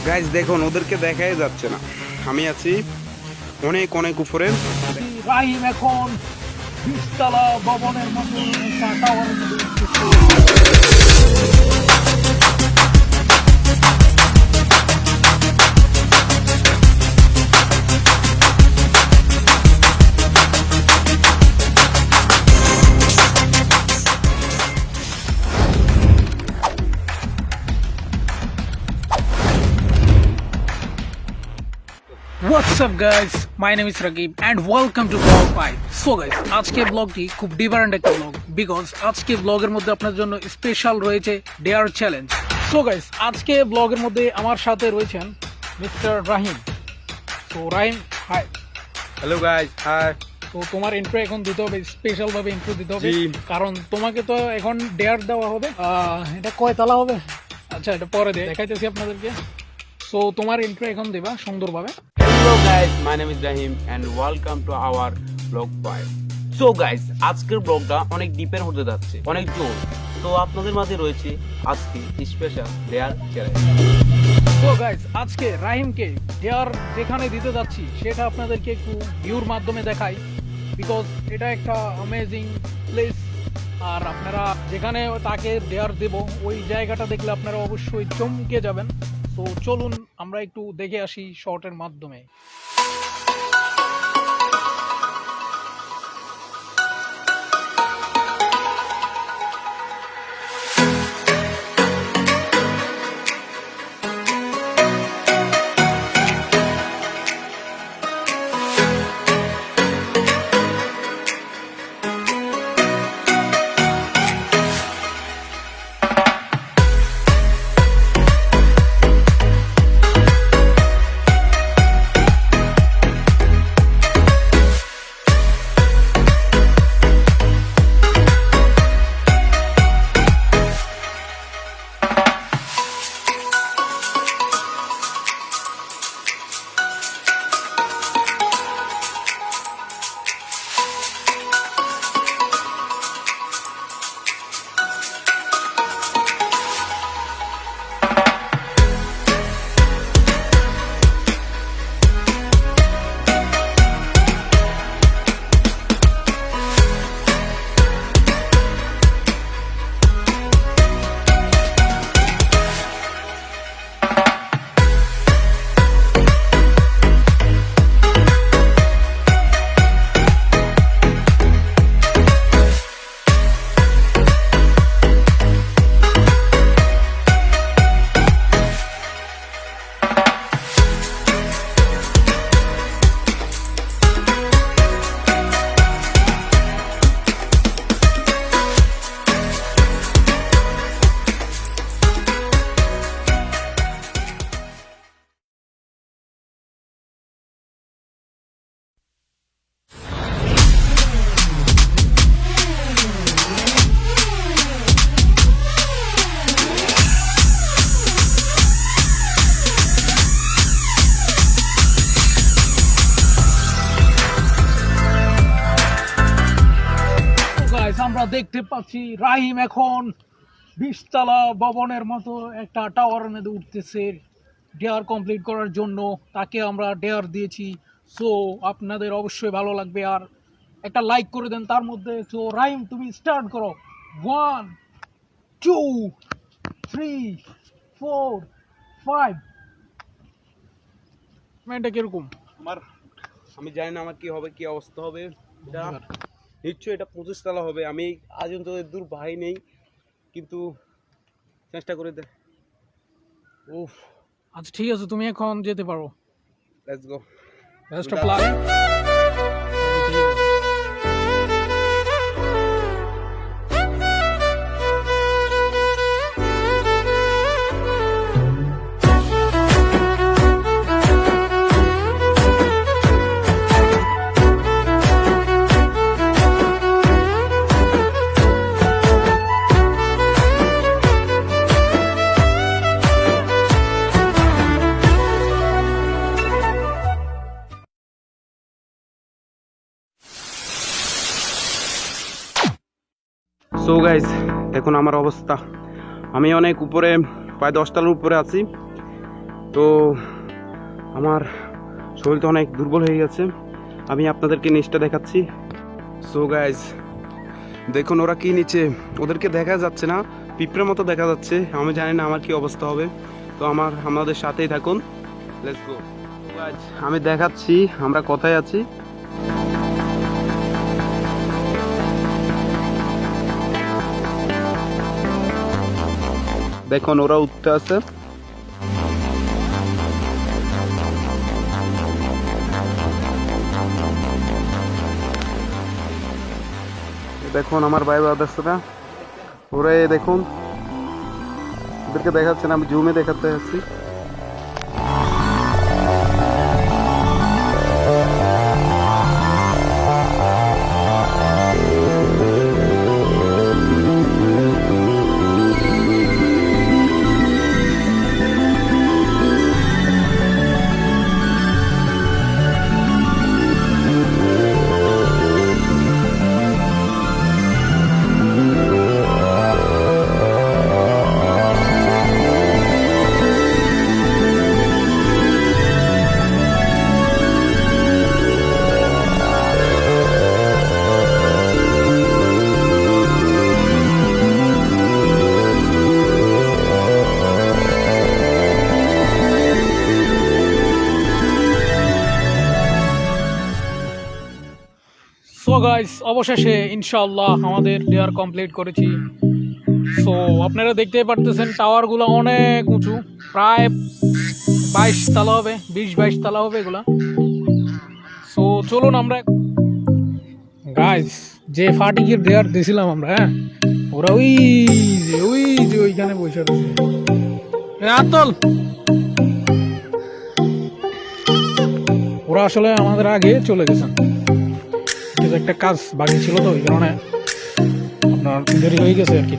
Guys দেখুন ওদেরকে দেখাই যাচ্ছে না, আমি আছি অনেক অনেক উপরে। রাহিম এখন 20 তলা ভবনের মতো একটা টাওয়ারের মধ্যে উঠতেছে। What's up guys, my name is Ragib and welcome to Vlog 5. So guys, আজকে ব্লগটি খুব ডিফারেন্ট একটা ব্লগ বিকজ আজকে ব্লগের মধ্যে আপনার জন্য স্পেশাল রয়েছে ডেয়ার চ্যালেঞ্জ। সো গাইস, আজকে ব্লগের মধ্যে আমার সাথে রয়েছেন মিস্টার রাহিম। তো Rahim, hi. Hello guys, hi. তো তোমার ইন্ট্রো এখন দিতে হবে, স্পেশাল ভাবে ইন্ট্রো দিতে হবে, জি। কারণ তোমাকে তো এখন ডেয়ার দেওয়া হবে। এটা কয় তালা হবে? আচ্ছা, এটা পরে দেখাইতেছি আপনাদেরকে। সো তোমার ইন্ট্রো এখন দেবা সুন্দরভাবে। Hello guys, my name is Rahim and welcome to our blog 5। So guys, আজকের ব্লগটা অনেক ডিপের হতে যাচ্ছে, অনেক জোর। তো আপনাদের মাঝে রয়েছে আজকে স্পেশাল ডেয়ার চ্যালেঞ্জ। তো গাইস, আজকে রাহিমকে ডেয়ার যেখানে দিতে যাচ্ছি সেটা আপনাদেরকে একটু ভিউর মাধ্যমে দেখাই বিকজ এটা একটা অ্যামেজিং প্লেস। আর আপনারা যেখানে তাকে ডেয়ার দেব ওই জায়গাটা দেখলে আপনারা অবশ্যই চমকে যাবেন। তো চলুন আমরা একটু দেখে আসি শর্টের মাধ্যমে। আমরা দেখতে পাচ্ছি রাহিম এখন 20 তলা ভবনের মতো একটা টাওয়ারের মধ্যে উঠতেছে ডেয়ার কমপ্লিট করার জন্য। তাকে আমরা ডেয়ার দিয়েছি। সো আপনাদের অবশ্যই ভালো লাগবে আর একটা লাইক করে দেন তার মধ্যে। সো রাহিম, তুমি স্টার্ট করো। 1 2 3 4 5। এটা কিরকম? আমি জানি না আমার কি হবে, কি অবস্থা হবে। নিশ্চয়ই এটা 25 তলা হবে। আমি আজ পর্যন্ত দূর ভাই নেই, কিন্তু চেষ্টা করে দে। উফ, আচ্ছা ঠিক আছে, তুমি এখন যেতে পারো। Let's go. Best of luck. So guys, দেখুন আমার অবস্থা। আমি অনেক উপরে, প্রায় 10 তলার উপরে আছি। তো আমার শরীরটা অনেক দুর্বল হয়ে গেছে, আমি আপনাদেরকে নিচটা দেখাচ্ছি। সো গাইজ দেখুন ওরা কি নিচে, ওদেরকে দেখা যাচ্ছে না, পিঁপড়ের মতো দেখা যাচ্ছে, আমি জানি না আমার কি অবস্থা হবে। তো আমাদের সাথেই থাকুন, লেটস গো। আমি দেখাচ্ছি আমরা কোথায় আছি। দেখুন ওরা উঠতে আছে, দেখুন আমার ভাই ব্রাদার্সরা, ওরা দেখুন, ওদেরকে দেখাচ্ছে না, আমি জুমে দেখাতে আসছি। সো গাইস, অবশেষে ইনশাআল্লাহ আমাদের ডেয়ার কমপ্লিট করেছি। সো আপনারা দেখতেই পারতেছেন টাওয়ারগুলো অনেক উঁচু, প্রায় 22 তলা হবে, 20-22 তলা হবে এগুলা। সো চলুন আমরা গাইস, যে ফাটিকের ডেয়ার দিয়েছিলাম আমরা, হ্যাঁ ওরা ওই যে ওইখানে বসে রয়েছে। আতল, ওরা আসলে আমাদের আগে চলে গেছেন, একটা কাজ বাকি ছিল, তো ওই কারণে আপনার দেরি হয়ে গেছে আর কি।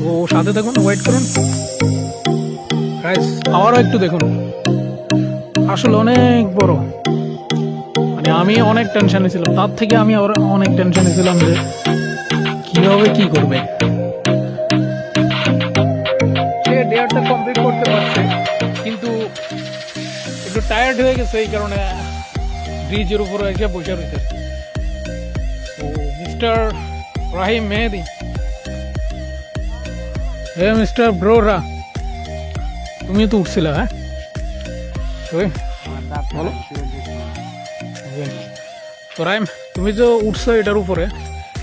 তো সাথে দেখুন, ওয়েট করুন গাইস, আবারও একটু দেখুন, আসলে অনেক বড়, মানে আমি অনেক টেনশনে ছিলাম, তার থেকে আমি আবার অনেক টেনশনে ছিলাম যে কিভাবে কি করবে। সে ডেয়ারটা কমপ্লিট করতে পারছে, কিন্তু একটু টায়ার্ড হয়ে গেছে, এই কারণে ব্রিজের উপরে এসে বসে রয়েছে। তো মিস্টার রাহিম মেহেদি, হে মিস্টার ব্রোরা, তুমি তো উঠছিলে, হ্যাঁ বলো। তো রাহিম, তুমি তো উঠছো এটার উপরে,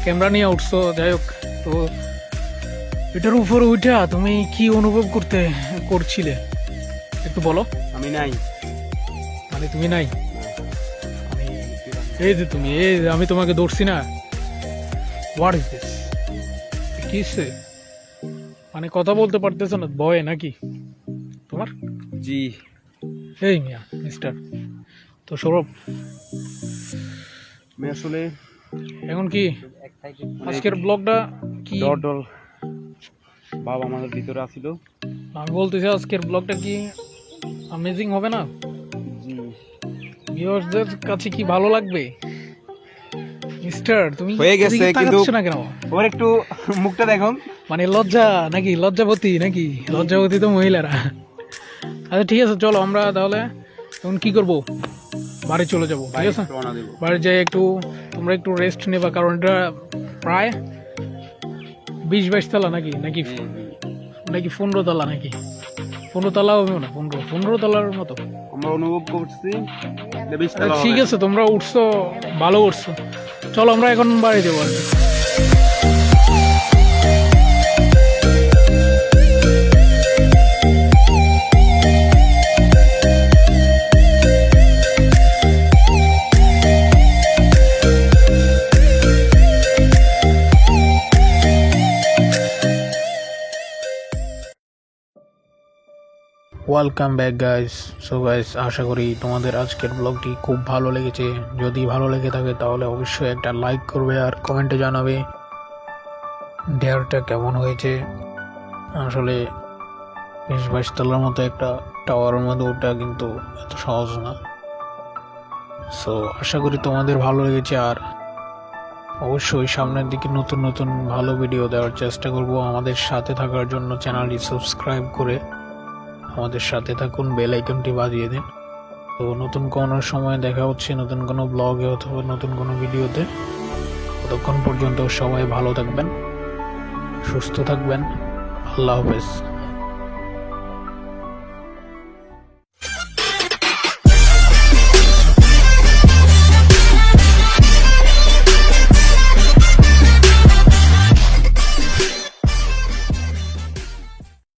ক্যামেরা নিয়ে উঠছো, যাই হোক, তো এটার উপরে উঠা তুমি কি অনুভব করছিলে একটু বলো। আমি নাই, মানে তুমি নাই, এই যে তুমি, এই যে আমি তোমাকে ধরছি না, হোয়াট ইজ দিস, কিসে, মানে কথা বলতে পারতেছো না ভয়ে নাকি তোমার? জি। এই মিয়া মিস্টার, তো সৌরভ, আমি আসলে এখন কি আজকের ব্লগটা কি ডল বাবা আমাদের ভিতরে আসিল, আমি বলতেছি আজকের ব্লগটা কি অ্যামেজিং হবে না? জি। ভিউয়ার্সদের কাছে কি ভালো লাগবে? মিস্টার তুমি হয়ে গেছে, এদিকে কিন্তু তাকাচ্ছ না কেন? ওর একটু মুখটা দেখুন, মানে লজ্জা নাকি, লজ্জাবতী নাকি, লজ্জাবতী তো মহিলারা। আচ্ছা ঠিক আছে, চলো আমরা তাহলে এখন কি করব, বাড়ি চলে যাবো, ঠিক আছে? রওনা দেব। বাড়ি যাই একটু, তোমরা একটু রেস্ট নেবা, কারণ এটা প্রায় 20-22 তলা নাকি নাকি নাকি 15 তলা, নাকি 15 তলা হবে না, 15 তলার মতো আমরা অনুভব করছি। ঠিক আছে, তোমরা উঠছো, ভালো উঠছো, চলো আমরা এখন বাড়ি যাবো আর কি। Welcome back guys. So guys, আশা করি তোমাদের আজকের ব্লগটি খুব ভালো লেগেছে। যদি ভালো লেগে থাকে তাহলে অবশ্যই একটা লাইক করবে আর কমেন্টে জানাবে ডেয়ারটা কেমন হয়েছে। আসলে 20-22 তলার মতো একটা টাওয়ারের মধ্যে ওটা কিন্তু এত সহজ না। সো আশা করি তোমাদের ভালো লেগেছে, আর অবশ্যই সামনের দিকে নতুন নতুন ভালো ভিডিও দেওয়ার চেষ্টা করব। আমাদের সাথে থাকার জন্য চ্যানেলটি সাবস্ক্রাইব করে আমাদের সাথে থাকুন, বেল আইকনটি বাজিয়ে দিন। তো নতুন কোনো সময় দেখা হচ্ছে নতুন কোনো ব্লগে অথবা নতুন কোনো ভিডিওতে। ততক্ষণ পর্যন্ত সবাই ভালো থাকবেন, সুস্থ থাকবেন। আল্লাহ হাফেজ।